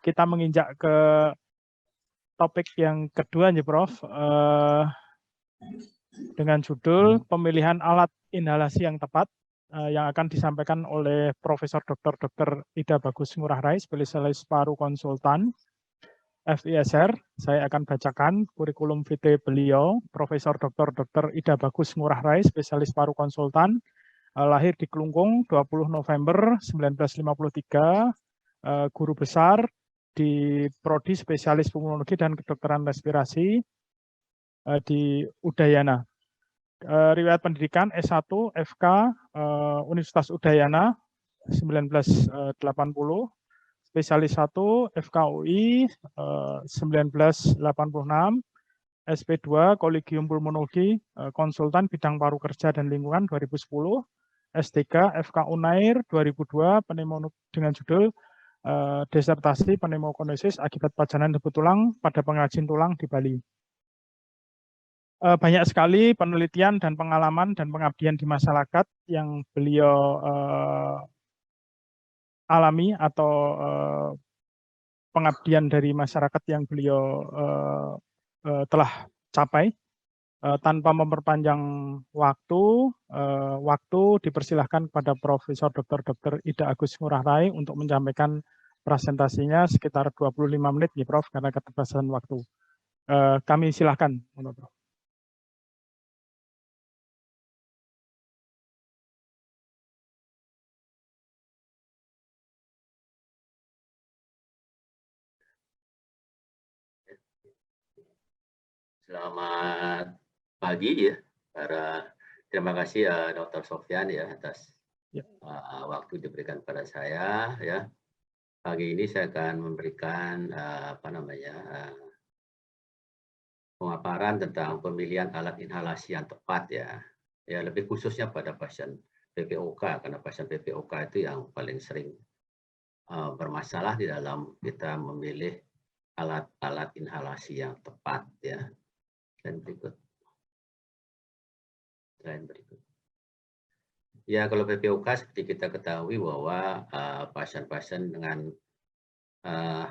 kita menginjak ke topik yang kedua nih Prof, dengan judul pemilihan alat inhalasi yang tepat, yang akan disampaikan oleh Profesor Dr. Ida Bagus Ngurah Rai, spesialis paru konsultan FISR. Saya akan bacakan kurikulum vitae beliau, Profesor Dr. Ida Bagus Ngurah Rai, spesialis paru konsultan, lahir di Kelungkung 20 November 1953, guru besar di Prodi Spesialis Pulmonologi dan Kedokteran Respirasi di Udayana. Riwayat pendidikan S1 FK Universitas Udayana 1980, spesialis 1 FKUI 1986, SP2 Kolegium Pulmonologi konsultan bidang paru kerja dan lingkungan 2010, S3 FK Unair 2002 dengan judul disertasi pneumokoniosis akibat pajanan debu tulang pada pengrajin tulang di Bali. Banyak sekali penelitian dan pengalaman dan pengabdian di masyarakat yang beliau alami atau pengabdian dari masyarakat yang beliau telah capai. Tanpa memperpanjang waktu dipersilahkan kepada Profesor Dr. Ida Agus Ngurah Rai untuk menyampaikan presentasinya sekitar 25 menit ya Prof, karena keterbatasan waktu. Kami silahkan. Prof. Selamat pagi ya, terima kasih Dr. Sofyan ya atas waktu diberikan pada saya ya. Pagi ini saya akan memberikan pemaparan tentang pemilihan alat inhalasi yang tepat ya. Ya lebih khususnya pada pasien PPOK, karena pasien PPOK itu yang paling sering bermasalah di dalam kita memilih alat-alat inhalasi yang tepat ya. Dan berikut. Ya, kalau PPOK seperti kita ketahui bahwa pasien-pasien dengan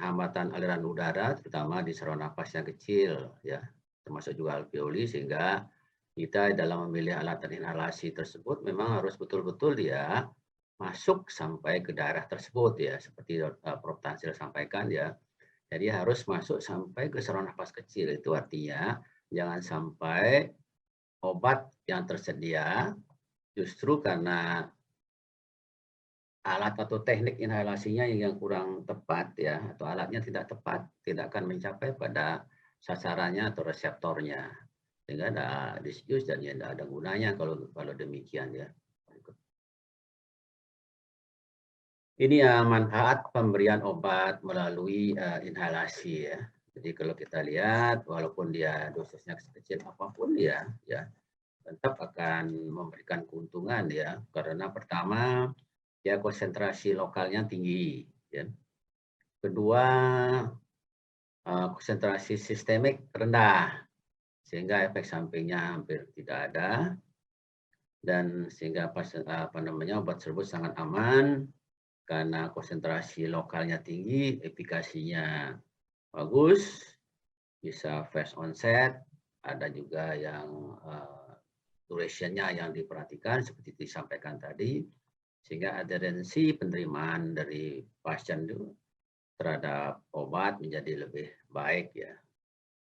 hambatan aliran udara, terutama di saluran napas yang kecil, ya, termasuk juga alveoli, sehingga kita dalam memilih alat inhalasi tersebut memang harus betul-betul dia masuk sampai ke daerah tersebut, ya, seperti Prof. Tansil sampaikan, ya. Jadi harus masuk sampai ke saluran napas kecil. Itu artinya jangan sampai obat yang tersedia justru karena alat atau teknik inhalasinya yang kurang tepat ya, atau alatnya tidak tepat, tidak akan mencapai pada sasarannya atau reseptornya, sehingga ada disuse dan ya tidak ada gunanya kalau demikian ya. Ini ya manfaat pemberian obat melalui inhalasi ya. Jadi kalau kita lihat, walaupun dia dosisnya sekecil apapun ya tetap akan memberikan keuntungan ya, karena pertama ya konsentrasi lokalnya tinggi ya. Kedua, konsentrasi sistemik rendah sehingga efek sampingnya hampir tidak ada, dan sehingga obat tersebut sangat aman karena konsentrasi lokalnya tinggi, efikasinya bagus, bisa fast onset, ada juga yang durationnya yang diperhatikan seperti disampaikan tadi, sehingga adherensi penerimaan dari pasien itu terhadap obat menjadi lebih baik ya.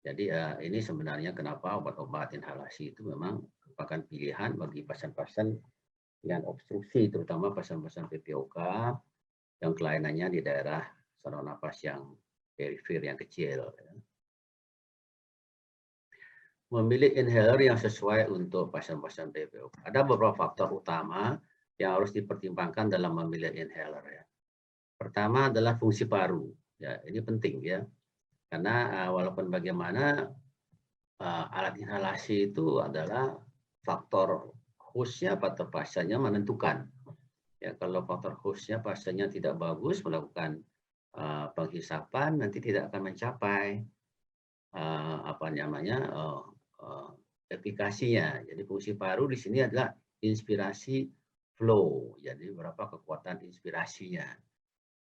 Jadi ini sebenarnya kenapa obat-obat inhalasi itu memang merupakan pilihan bagi pasien-pasien yang obstruksi, terutama pasien-pasien PPOK yang kelainannya di daerah saluran napas yang perifer yang kecil. Ya. Memilih inhaler yang sesuai untuk pasien-pasien PPOK. Ada beberapa faktor utama yang harus dipertimbangkan dalam memilih inhaler ya. Pertama adalah fungsi paru. Ya, ini penting ya. Karena walaupun bagaimana alat inhalasi itu adalah faktor hostnya atau pasiennya menentukan. Ya, kalau faktor hostnya pasiennya tidak bagus melakukan penghisapan, nanti tidak akan mencapai efikasinya. Jadi fungsi paru di sini adalah inspirasi flow. Jadi berapa kekuatan inspirasinya.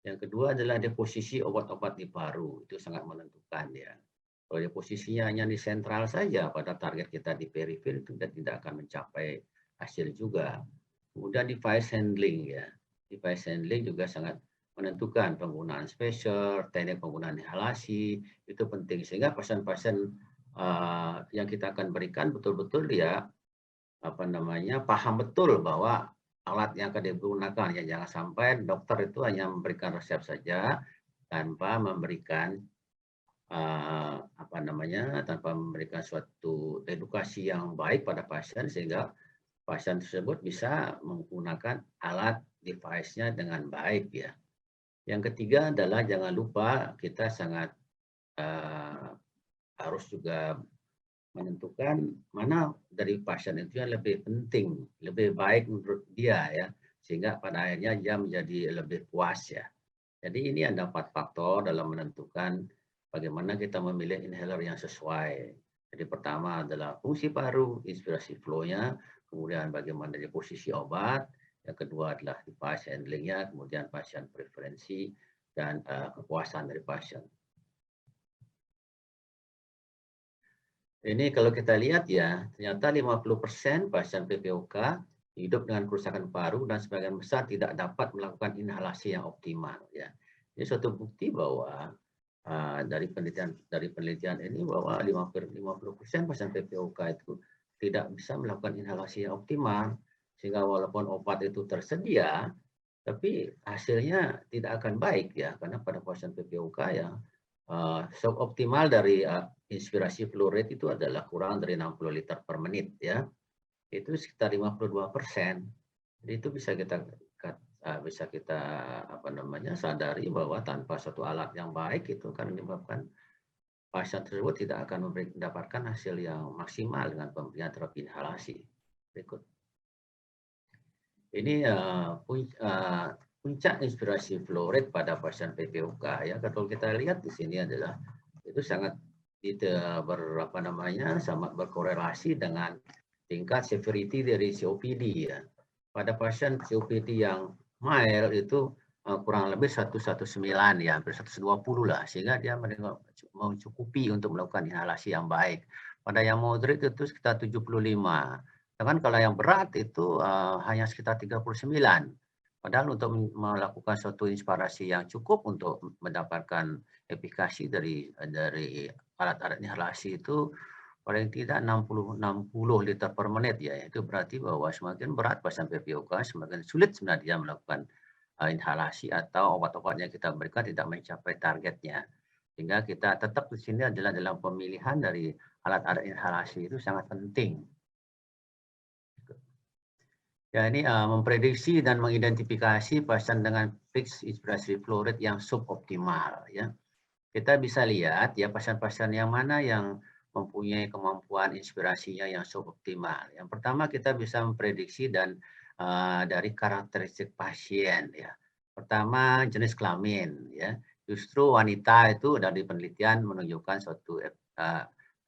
Yang kedua adalah deposisi obat-obat di paru, itu sangat menentukan ya. Kalau deposisinya hanya di sentral saja pada target kita di periferi itu tidak akan mencapai hasil juga. Kemudian device handling ya. Device handling juga sangat menentukan penggunaan spacer, teknik penggunaan inhalasi, itu penting. Sehingga pasien-pasien yang kita akan berikan betul-betul dia paham betul bahwa alat yang akan digunakan ya, jangan sampai dokter itu hanya memberikan resep saja tanpa memberikan tanpa memberikan suatu edukasi yang baik pada pasien sehingga pasien tersebut bisa menggunakan alat device-nya dengan baik ya. Yang ketiga adalah jangan lupa kita sangat harus juga menentukan mana dari pasien itu yang lebih penting, lebih baik menurut dia ya, sehingga pada akhirnya dia menjadi lebih puas ya. Jadi ini ada 4 faktor dalam menentukan bagaimana kita memilih inhaler yang sesuai. Jadi pertama adalah fungsi paru, inspirasi flow-nya, kemudian bagaimana dari posisi obat, yang kedua adalah device handling-nya, kemudian pasien preferensi dan kepuasan dari pasien. Ini kalau kita lihat ya, ternyata 50% pasien PPOK hidup dengan kerusakan paru dan sebagian besar tidak dapat melakukan inhalasi yang optimal ya. Ini suatu bukti bahwa dari penelitian ini bahwa 50% pasien PPOK itu tidak bisa melakukan inhalasi yang optimal, sehingga walaupun obat itu tersedia, tapi hasilnya tidak akan baik ya, karena pada pasien PPOK ya suboptimal dari inspirasi flow rate itu adalah kurang dari 60 liter per menit ya. Itu sekitar 52%. Jadi itu bisa kita sadari bahwa tanpa satu alat yang baik itu akan menyebabkan pasien tersebut tidak akan mendapatkan hasil yang maksimal dengan pemberian terapi inhalasi. Berikut. Ini puncak inspirasi flow rate pada pasien PPOK ya. Kalau kita lihat di sini adalah itu sangat sangat berkorelasi dengan tingkat severity dari COPD ya. Pada pasien COPD yang mild itu kurang lebih 119 ya, hampir 120 lah, sehingga dia mencukupi untuk melakukan inhalasi yang baik. Pada yang moderate itu sekitar 75. Sedangkan kalau yang berat itu hanya sekitar 39. Padahal untuk melakukan suatu inspirasi yang cukup untuk mendapatkan efikasi dari alat-alat inhalasi itu paling tidak 60 liter per menit ya. Itu berarti bahwa semakin berat pasien PPOK, semakin sulit sebenarnya dia melakukan inhalasi atau obat-obatnya kita berikan tidak mencapai targetnya. Sehingga kita tetap di sini adalah dalam pemilihan dari alat-alat inhalasi itu sangat penting. Ya, ini memprediksi dan mengidentifikasi pasien dengan fixed inspiratory flow rate yang suboptimal ya. Kita bisa lihat ya pasien-pasien yang mana yang mempunyai kemampuan inspirasinya yang suboptimal. Yang pertama kita bisa memprediksi dan dari karakteristik pasien ya. Pertama jenis kelamin ya. Justru wanita itu dari penelitian menunjukkan suatu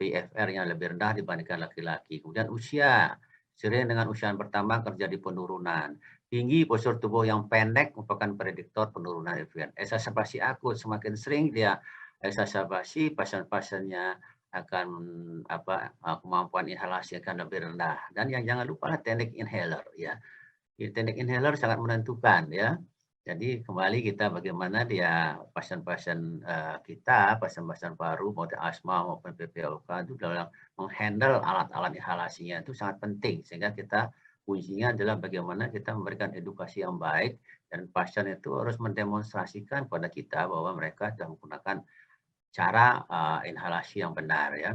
PFR yang lebih rendah dibandingkan laki-laki. Kemudian usia. Sering dengan usia yang pertama terjadi penurunan. Tinggi postur tubuh yang pendek merupakan prediktor penurunan FVN. Exacerbasi akut semakin sering dia exacerbasi, pasien-pasiennya akan kemampuan inhalasi akan lebih rendah. Dan yang jangan lupa teknik inhaler ya. Teknik inhaler sangat menentukan ya. Jadi kembali kita bagaimana dia pasien-pasien kita, pasien-pasien paru, maupun asma maupun PPOK itu dalam menghandle alat-alat inhalasinya itu sangat penting. Sehingga kita kuncinya adalah bagaimana kita memberikan edukasi yang baik dan pasien itu harus mendemonstrasikan pada kita bahwa mereka sudah menggunakan cara inhalasi yang benar ya.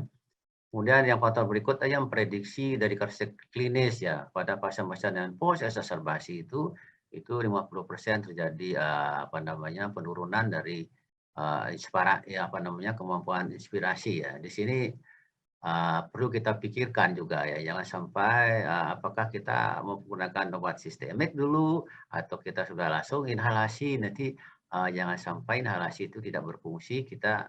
Kemudian yang faktor berikutnya yang prediksi dari karakteristik klinis ya pada pasien-pasien yang post exacerbasi itu 50% terjadi penurunan dari kemampuan inspirasi ya. Di sini perlu kita pikirkan juga ya, jangan sampai apakah kita menggunakan obat sistemik dulu atau kita sudah langsung inhalasi, nanti jangan sampai inhalasi itu tidak berfungsi, kita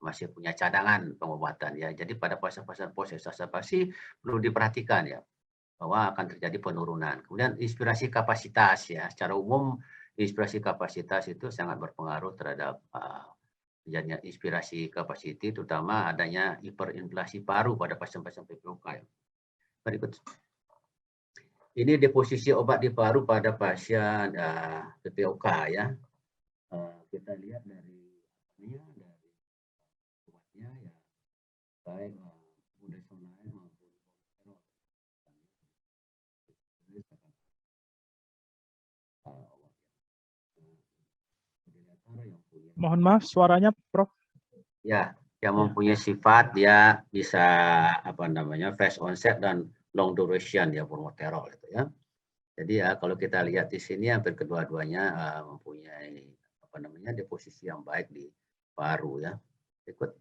masih punya cadangan pengobatan ya. Jadi pada pasien-pasien post exacerbasi perlu diperhatikan ya, bahwa akan terjadi penurunan. Kemudian inspirasi kapasitas ya, secara umum inspirasi kapasitas itu sangat berpengaruh terhadap terjadinya inspirasi kapasiti, terutama adanya hiperinflasi paru pada pasien-pasien PPOK. Berikut. Ini deposisi obat di paru pada pasien PPOK ya. Kita lihat dari obatnya ya, baik budesonide maupun Mohon maaf suaranya Prof. Ya, yang mempunyai sifat dia bisa fast onset dan long duration ya, formoterol itu ya. Jadi ya kalau kita lihat di sini hampir kedua-duanya mempunyai deposisi yang baik di paru ya. Berikut.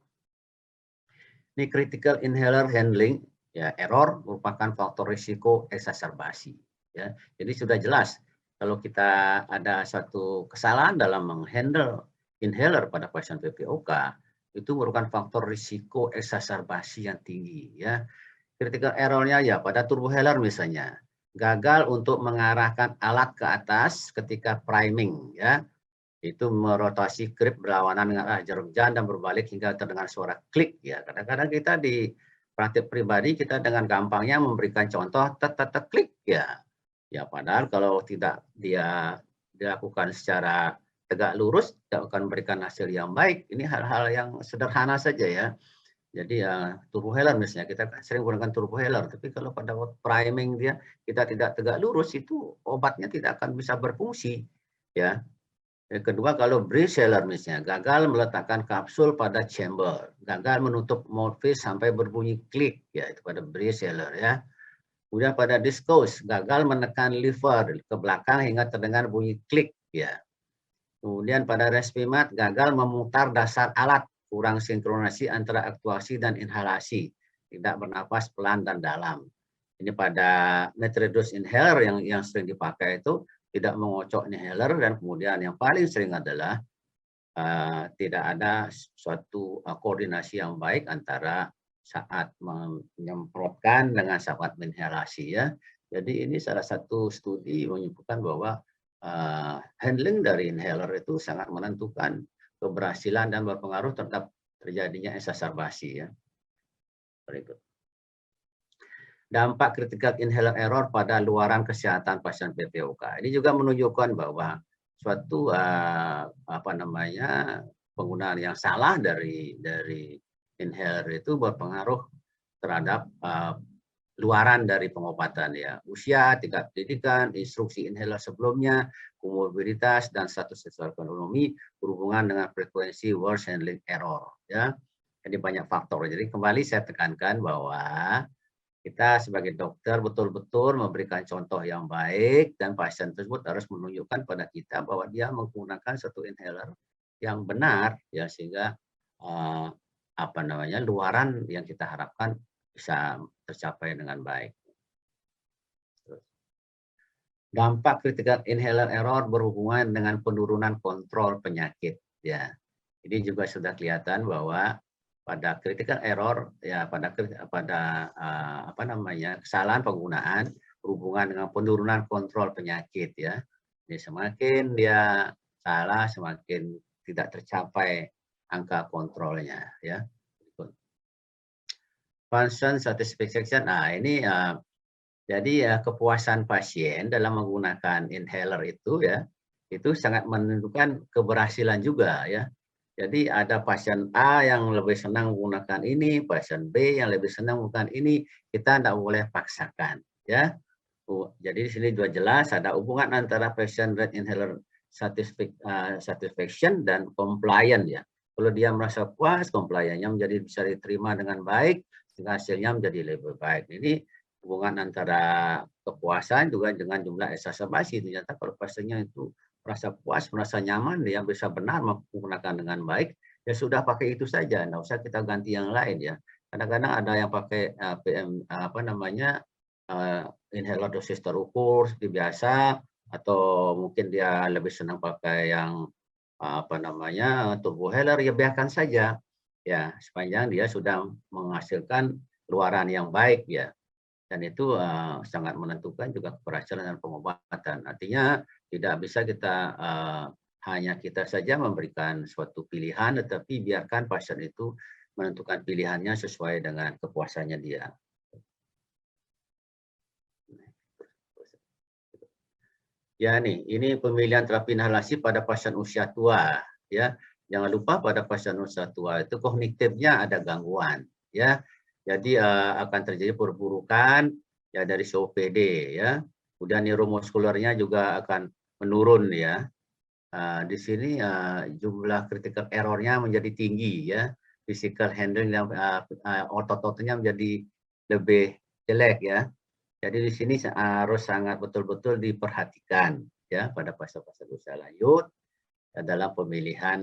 Ini critical inhaler handling ya, error merupakan faktor risiko eksaserbasi ya. Jadi sudah jelas kalau kita ada satu kesalahan dalam menghandle inhaler pada pasien PPOK itu merupakan faktor risiko eksaserbasi yang tinggi ya. Critical error-nya ya pada turbohaler misalnya, gagal untuk mengarahkan alat ke atas ketika priming ya. Itu merotasi grip berlawanan dengan arah jarum jam dan berbalik hingga terdengar suara klik ya. Kadang-kadang kita di praktik pribadi kita dengan gampangnya memberikan contoh tet klik ya. Ya padahal kalau tidak dia dilakukan secara tegak lurus tidak akan memberikan hasil yang baik. Ini hal-hal yang sederhana saja ya. Jadi ya turbohaler misalnya kita sering gunakan turbohaler, tapi kalau pada priming dia kita tidak tegak lurus itu obatnya tidak akan bisa berfungsi ya. Yang kedua kalau breathaler misalnya gagal meletakkan kapsul pada chamber, gagal menutup mouthpiece sampai berbunyi klik ya, itu pada breathaler ya. Kemudian pada discos gagal menekan lever ke belakang hingga terdengar bunyi klik ya. Kemudian pada respimat gagal memutar dasar alat, kurang sinkronasi antara aktuasi dan inhalasi, tidak bernafas pelan dan dalam. Ini pada nitrodos inhaler yang sering dipakai itu tidak mengocok inhaler, dan kemudian yang paling sering adalah tidak ada suatu koordinasi yang baik antara saat menyemprotkan dengan saat menginhalasi ya. Jadi ini salah satu studi menyebutkan bahwa handling dari inhaler itu sangat menentukan keberhasilan dan berpengaruh terhadap terjadinya exacerbasi ya. Berikut. Dampak critical inhaler error pada luaran kesehatan pasien PPOK. Ini juga menunjukkan bahwa suatu penggunaan yang salah dari inhaler itu berpengaruh terhadap luaran dari pengobatan ya. Usia, tingkat pendidikan, instruksi inhaler sebelumnya, komorbiditas dan status sosial ekonomi berhubungan dengan frekuensi worst handling error ya. Jadi banyak faktor. Jadi kembali saya tekankan bahwa kita sebagai dokter betul-betul memberikan contoh yang baik dan pasien tersebut harus menunjukkan pada kita bahwa dia menggunakan satu inhaler yang benar ya, sehingga luaran yang kita harapkan bisa tercapai dengan baik. Dampak critical inhaler error berhubungan dengan penurunan kontrol penyakit ya. Ini juga sudah kelihatan bahwa pada critical error ya, pada kesalahan penggunaan berhubungan dengan penurunan kontrol penyakit ya. Jadi semakin dia salah semakin tidak tercapai angka kontrolnya ya. Patient satisfaction. Nah, ini jadi kepuasan pasien dalam menggunakan inhaler itu ya, itu sangat menentukan keberhasilan juga ya. Jadi ada pasien A yang lebih senang menggunakan ini, pasien B yang lebih senang menggunakan ini, kita tidak boleh paksakan ya. Jadi di sini juga jelas ada hubungan antara patient rate inhaler satisfaction dan compliant ya. Kalau dia merasa puas, compliance-nya menjadi bisa diterima dengan baik, sehingga hasilnya menjadi lebih baik. Ini hubungan antara kepuasan juga dengan jumlah exacerbasi. Ternyata kalau pasiennya itu merasa puas, merasa nyaman, dia bisa benar menggunakan dengan baik, ya sudah pakai itu saja, nggak usah kita ganti yang lain ya. Kadang-kadang ada yang pakai inhaler dosis terukur seperti biasa, atau mungkin dia lebih senang pakai yang turbohaler, ya biarkan saja ya, sepanjang dia sudah menghasilkan luaran yang baik ya. Dan itu sangat menentukan juga keberhasilan dan pengobatan. Artinya Tidak bisa kita hanya kita saja memberikan suatu pilihan, tetapi biarkan pasien itu menentukan pilihannya sesuai dengan kepuasannya dia. Ya nih, ini pemilihan terapi inhalasi pada pasien usia tua, ya. Jangan lupa pada pasien usia tua itu kognitifnya ada gangguan, ya. Jadi akan terjadi perburukan ya dari COPD, ya. Kemudian neuromuskulernya juga akan menurun, ya. Di sini jumlah critical error-nya menjadi tinggi, ya. Physical handling yang otot-ototnya menjadi lebih jelek, ya. Jadi di sini harus sangat betul-betul diperhatikan ya pada pasien-pasien usia lanjut dalam pemilihan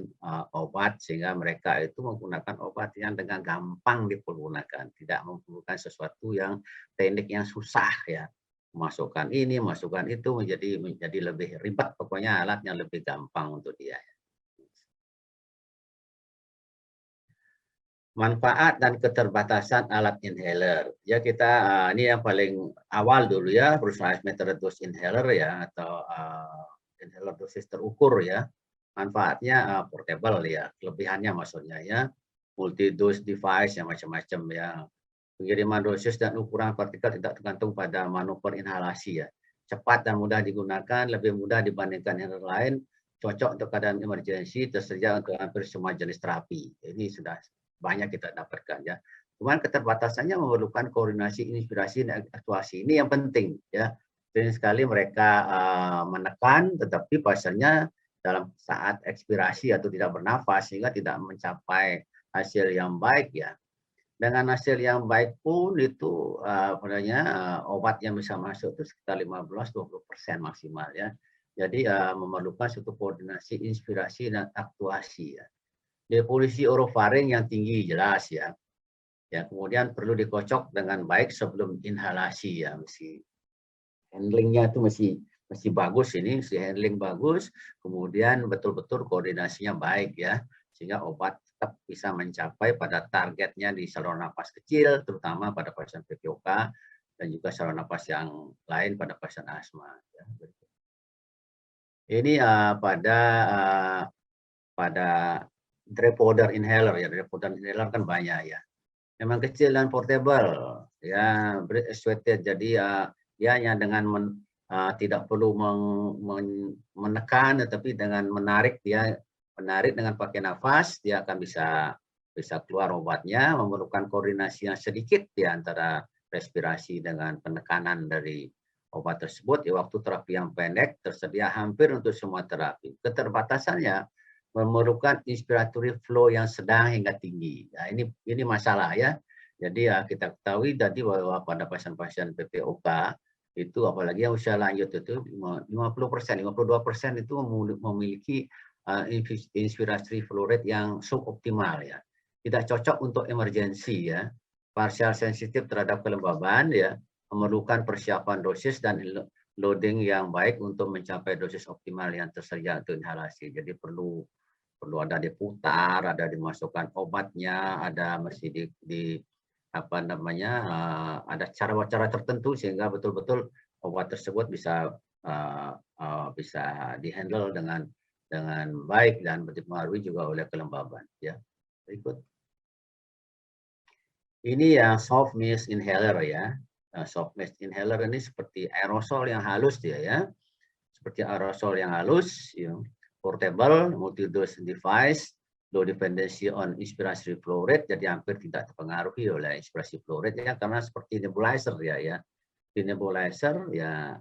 obat sehingga mereka itu menggunakan obat yang dengan gampang dipergunakan, tidak membutuhkan sesuatu yang teknik yang susah ya. Masukkan ini, masukkan itu menjadi lebih ribet, pokoknya alatnya lebih gampang untuk dia. Manfaat dan keterbatasan alat inhaler. Ya kita ini yang paling awal dulu ya, Brussels Metered Inhaler ya atau inhaler dosis terukur ya. Manfaatnya portable ya, kelebihannya maksudnya ya, multi dose device yang macam-macam ya. Pengiriman dosis dan ukuran partikel tidak tergantung pada manuver inhalasi ya. Cepat dan mudah digunakan, lebih mudah dibandingkan inhaler lain, cocok untuk keadaan emergensi, tersedia untuk hampir semua jenis terapi. Ini sudah banyak kita dapatkan ya. Cuman keterbatasannya memerlukan koordinasi, inspirasi, dan aktuasi. Ini yang penting ya. Sering sekali mereka menekan, tetapi pasiennya dalam saat ekspirasi atau tidak bernafas sehingga tidak mencapai hasil yang baik ya. Dengan hasil yang baik pun itu obat yang bisa masuk itu sekitar 15-20% maksimal ya. Jadi memerlukan suatu koordinasi, inspirasi, dan aktuasi ya. Devolusi orofaring yang tinggi jelas ya. Ya, kemudian perlu dikocok dengan baik sebelum inhalasi ya, mesti handlingnya itu mesti bagus ini, mesti handling bagus, kemudian betul-betul koordinasinya baik ya, sehingga obat tetap bisa mencapai pada targetnya di saluran napas kecil, terutama pada pasien PPOK dan juga saluran napas yang lain pada pasien asma. Ya. Ini pada dry powder inhaler ya, dry powder inhaler kan banyak ya. Memang kecil dan portable ya, breath actuated. Jadi ya yang dengan tidak perlu menekan, tetapi dengan menarik dengan pakai nafas dia akan bisa keluar obatnya. Memerlukan koordinasi yang sedikit di antara respirasi dengan penekanan dari obat tersebut. Ya, waktu terapi yang pendek tersedia hampir untuk semua terapi. Keterbatasannya memerlukan inspiratory flow yang sedang hingga tinggi. Nah, ini masalah ya. Jadi kita ketahui tadi bahwa pada pasien-pasien PPOK itu apalagi yang usia lanjut itu 50%, 52% itu memiliki inspiratory flow rate yang suboptimal ya. Tidak cocok untuk emergensi ya. Partial sensitif terhadap kelembaban ya, memerlukan persiapan dosis dan loading yang baik untuk mencapai dosis optimal yang tersedia untuk inhalasi. Jadi perlu ada diputar, ada dimasukkan obatnya, ada mesti ada cara-cara tertentu sehingga betul-betul obat tersebut bisa dihandle dengan baik dan dipengaruhi juga oleh kelembaban. Ya, berikut. Ini yang soft mist inhaler ya. Soft mist inhaler ini seperti aerosol yang halus dia ya, seperti aerosol yang halus. Ya. Portable, multi-dose device, low dependency on inspiratory flow rate, jadi hampir tidak terpengaruhi oleh inspiratory flow rate ya, karena seperti nebulizer ya. Di nebulizer ya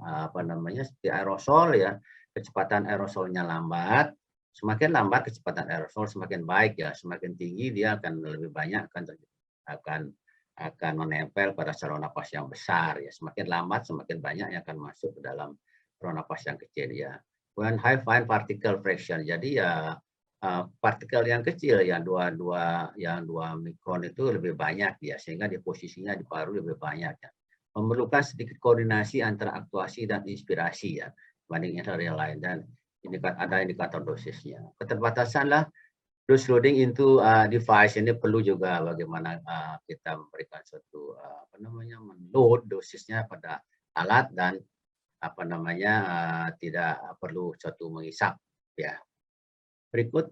seperti aerosol ya, kecepatan aerosolnya lambat. Semakin lambat kecepatan aerosol semakin baik ya, semakin tinggi dia akan lebih banyak akan menempel pada saluran napas yang besar ya. Semakin lambat semakin banyak yang akan masuk ke dalam saluran napas yang kecil ya. When high fine particle fraction, jadi ya partikel yang kecil yang 2 mikron itu lebih banyak ya, sehingga di posisinya di paru lebih banyak ya. Memerlukan sedikit koordinasi antara aktuasi dan inspirasi ya, dibanding inhaler lain, dan ada indikator dosisnya. Keterbatasanlah dose loading into device, ini perlu juga bagaimana kita memberikan suatu menload dosisnya pada alat dan tidak perlu suatu mengisap ya. Berikut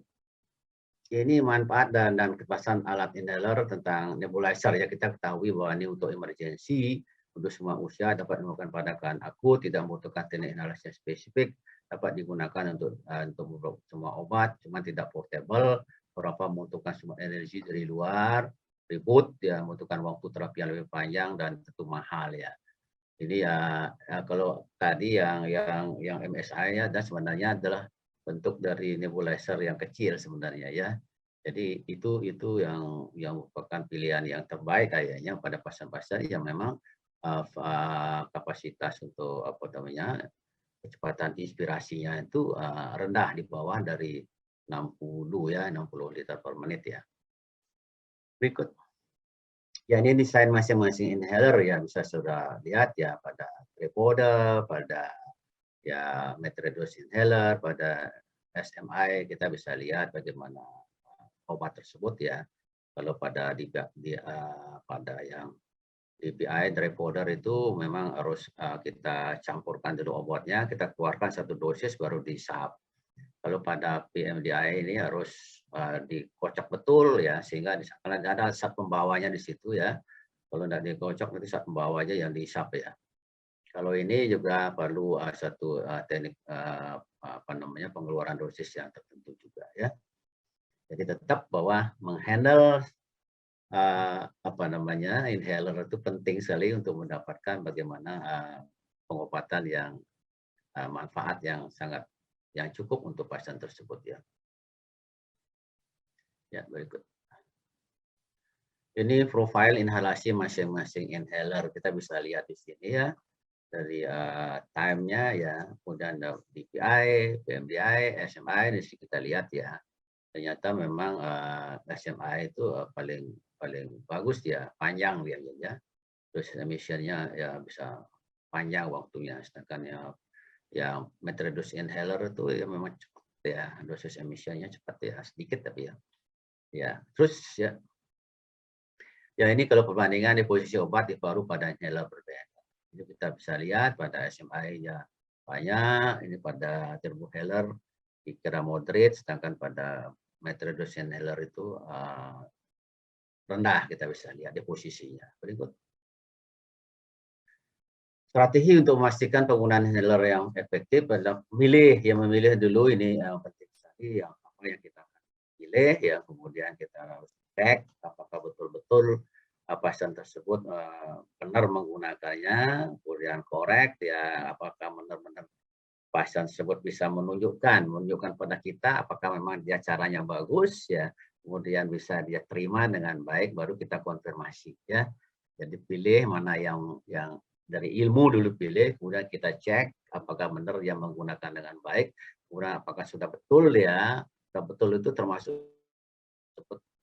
ini manfaat dan ketebasan alat inhaler tentang nebulizer ya. Kita ketahui bahwa ini untuk emergensi, untuk semua usia, dapat melakukan padakan akut, tidak membutuhkan teknik inhalasi spesifik, dapat digunakan untuk semua obat, cuma tidak portable, beberapa membutuhkan semua energi dari luar, ribut ya, membutuhkan waktu terapi yang lebih panjang dan tentu mahal ya. Ini ya kalau tadi yang MSI ya, dan sebenarnya adalah bentuk dari nebulizer yang kecil sebenarnya ya. Jadi itu yang merupakan pilihan yang terbaik kayaknya pada pasien-pasien yang memang kapasitas untuk kecepatan inspirasinya itu rendah, di bawah dari 60 liter per menit ya. Berikut. Ya, ini desain masing-masing inhaler ya, bisa sudah lihat ya, pada tripoda, pada ya meteredose inhaler, pada SMI kita bisa lihat bagaimana obat tersebut ya. Kalau pada pada yang DPI tripoda itu memang harus kita campurkan dulu obatnya, kita keluarkan satu dosis baru dihisap. Kalau pada PMDI ini harus dikocok betul ya, sehingga ada zat pembawanya di situ ya. Kalau tidak dikocok nanti zat pembawanya yang dihisap ya. Kalau ini juga perlu satu teknik pengeluaran dosis yang tertentu juga ya. Jadi tetap bahwa menghandle inhaler itu penting sekali untuk mendapatkan bagaimana pengobatan yang manfaat yang cukup untuk pasien tersebut ya. Ya, berikut. Ini profil inhalasi masing-masing inhaler, kita bisa lihat di sini ya, dari time-nya ya, kemudian DPI, PMDI, SMI, di sini kita lihat ya. Ternyata memang SMI itu paling bagus ya, panjang dia ya. Terus emission-nya ya bisa panjang waktunya, sedangkan yang meteredose inhaler itu ya memang cepat ya, dosis emission-nya cepat ya, sedikit tapi ya. Ya, terus ya. Ya, ini kalau perbandingan di posisi obat baru pada inhaler berbeda. Ini kita bisa lihat pada SMI ya banyak, ini pada turbohaler dikira moderate, sedangkan pada meteredose inhaler itu rendah, kita bisa lihat di posisinya. Berikut. Strategi untuk memastikan penggunaan inhaler yang efektif adalah memilih dulu, ini yang penting sekali, yang apa yang kita akan pilih ya, kemudian kita harus cek apakah betul-betul pasien tersebut benar menggunakannya, kemudian korek ya, apakah benar-benar pasien tersebut bisa menunjukkan pada kita apakah memang dia caranya bagus ya, kemudian bisa dia terima dengan baik, baru kita konfirmasi ya. Jadi pilih mana yang dari ilmu dulu pilih, kemudian kita cek apakah benar dia menggunakan dengan baik, kemudian apakah sudah betul ya, betul itu termasuk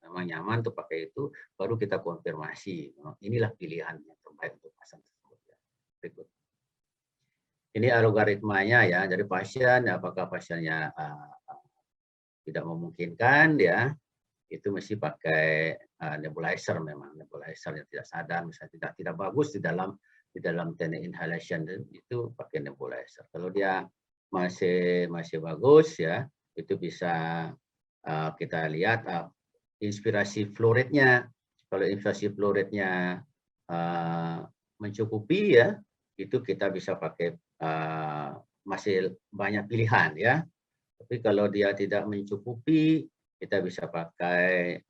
memang nyaman untuk pakai itu, baru kita konfirmasi. Inilah pilihan yang terbaik untuk pasien tersebut. Berikut. Ini algoritmanya ya, dari pasien, apakah pasiennya tidak memungkinkan ya, itu mesti pakai nebulizer, memang nebulizer yang tidak sadar, misalnya tidak bagus di dalam teknik inhalation itu pakai nebulizer. Kalau dia masih bagus ya, itu bisa kita lihat inspirasi flow rate-nya. Kalau inspirasi flow rate-nya mencukupi ya, itu kita bisa pakai masih banyak pilihan ya. Tapi kalau dia tidak mencukupi, kita bisa pakai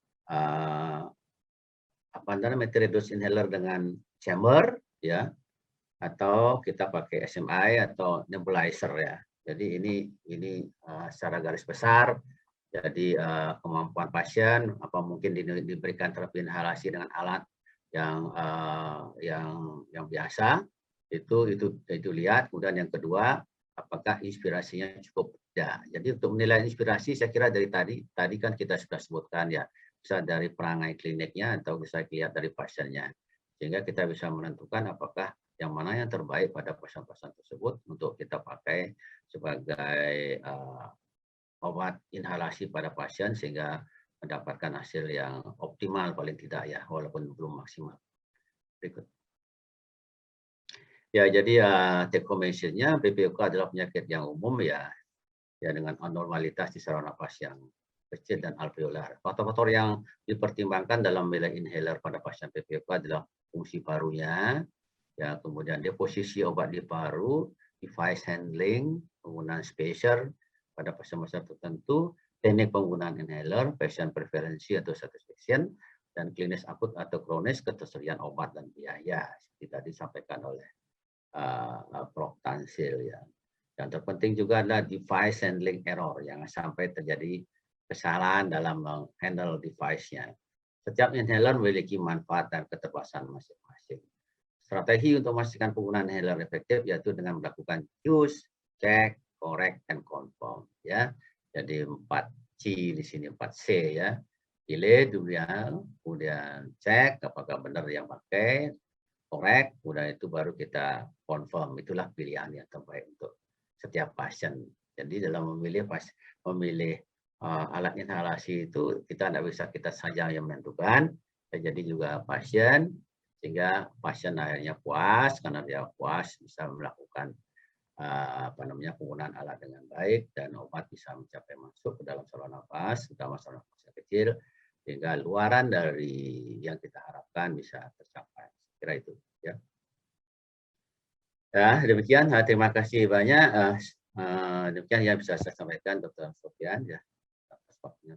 meteredose inhaler dengan chamber ya, atau kita pakai SMI atau nebulizer ya. Jadi ini secara garis besar. Jadi kemampuan pasien apa mungkin diberikan terapi inhalasi dengan alat yang biasa, itu lihat. Kemudian yang kedua, apakah inspirasinya cukup tidak. Jadi untuk menilai inspirasi, saya kira dari tadi kan kita sudah sebutkan ya, bisa dari perangai kliniknya atau bisa dilihat dari pasiennya, sehingga kita bisa menentukan apakah yang mana yang terbaik pada pasien-pasien tersebut untuk kita pakai sebagai obat inhalasi pada pasien, sehingga mendapatkan hasil yang optimal paling tidak ya, walaupun belum maksimal. Berikut. Ya, jadi take home message-nya BPOK adalah penyakit yang umum ya dengan anormalitas di saluran nafas yang kecil dan alveolar. Faktor-faktor yang dipertimbangkan dalam memilih inhaler pada pasien BPOK adalah fungsi parunya, ya, kemudian deposisi obat di paru, device handling, penggunaan spacer pada pasien-pasien tertentu, teknik penggunaan inhaler, patient preferensi atau satisfaction, dan klinis akut atau kronis, ketersediaan obat dan biaya seperti tadi disampaikan oleh Prof. Tansil ya. Yang terpenting juga adalah device handling error, jangan sampai terjadi kesalahan dalam menghandle device-nya. Setiap inhaler memiliki manfaat dan keterbatasan masing-masing. Strategi untuk memastikan penggunaan inhaler efektif yaitu dengan melakukan use, check, correct, and confirm ya. Jadi 4C di sini, 4C ya. Pilih kemudian cek apakah benar yang pakai, korek, kemudian itu baru kita confirm. Itulah pilihan yang terbaik untuk setiap pasien. Jadi dalam memilih alat inhalasi itu kita tidak bisa kita saja yang menentukan, jadi juga pasien, sehingga pasien akhirnya puas karena dia puas bisa melakukan penggunaan alat dengan baik dan obat bisa mencapai masuk ke dalam saluran nafas, terutama saluran nafas yang kecil, sehingga luaran dari yang kita harapkan bisa tercapai. Kira itu ya. Ya, demikian. Terima kasih banyak. Demikian yang bisa saya sampaikan, Dr. Sofian ya. Atas waktunya.